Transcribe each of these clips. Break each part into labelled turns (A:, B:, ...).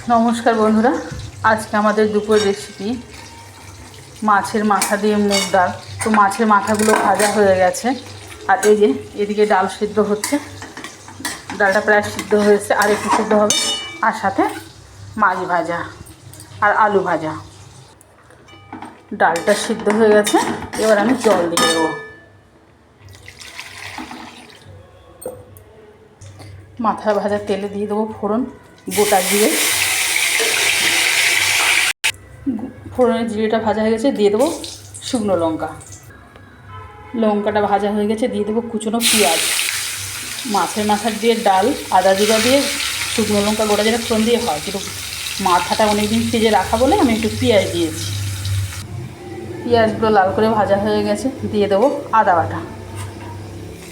A: নমস্কার বন্ধুরা, আজকে আমাদের দুপুর রেসিপি মাছের মাথা দিয়ে মুগ ডাল। তো মাছের মাথাগুলো ভাজা হয়ে গেছে, আর এই যে এদিকে ডাল সিদ্ধ হচ্ছে। ডালটা প্রায় সিদ্ধ হয়েছে, আর একটু সিদ্ধ হবে, আর সাথে মাছ ভাজা আর আলু ভাজা। ডালটা সিদ্ধ হয়ে গেছে, এবার আমি জল দিয়ে দেবো। মাথা ভাজা তেলে দিয়ে দেবো ফোড়ন, গোটা জিরে। ফোড়নের জিরেটা ভাজা হয়ে গেছে, দিয়ে দেবো শুকনো লঙ্কা। লঙ্কাটা ভাজা হয়ে গেছে, দিয়ে দেবো কুচনো পেঁয়াজ। মাছের মাথার দিয়ে ডাল আদা জিরা দিয়ে শুকনো লঙ্কা গোটা জিরা ফোড়ন দিয়ে হয়, কিন্তু মাথাটা অনেকদিন ফ্রিজে রাখা বলে আমি একটু পেঁয়াজ দিয়েছি। পেঁয়াজগুলো লাল করে ভাজা হয়ে গেছে, দিয়ে দেবো আদা বাটা।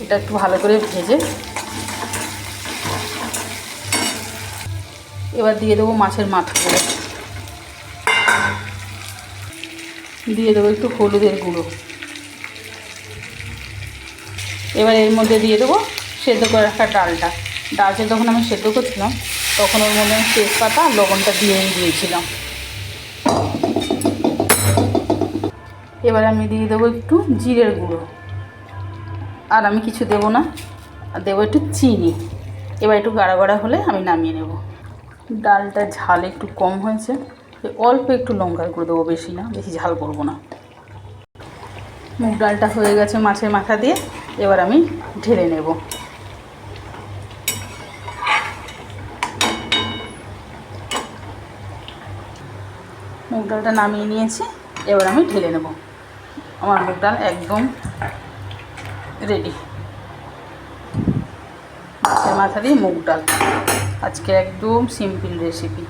A: এটা একটু ভালো করে ভেজে এবার দিয়ে দেবো মাছের মাথাগুলো। দিয়ে দেবো একটু হলুদের গুঁড়ো। এবার এর মধ্যে দিয়ে দেবো সেদ্ধ করে রাখা ডালটা। ডালটা যখন আমি সেদ্ধ করছিলাম তখন ওর মধ্যে আমি তেজপাতা আর লবণটা দিয়েছিলাম। এবার আমি দিয়ে দেবো একটু জিরের গুঁড়ো, আর আমি কিছু দেবো না, আর দেবো একটু চিনি। এবার একটু গাঢ় গাঢ় হলে আমি নামিয়ে নেব। ডালটা ঝাল একটু কম হয়েছে, অল্প একটু লঙ্কার গুঁড়ো দেবো, বেশি না, বেশি ঝাল করবো না। মুগ ডালটা হয়ে গেছে মাছের মাথা দিয়ে, এবার আমি ঢেলে নেব। মুগ ডালটা নামিয়ে নিয়েছি, এবার আমি ঢেলে নেব। আমার মুগ ডাল একদম রেডি। মাছের মাথা দিয়ে মুগ ডাল আজকে একদম সিম্পল রেসিপি।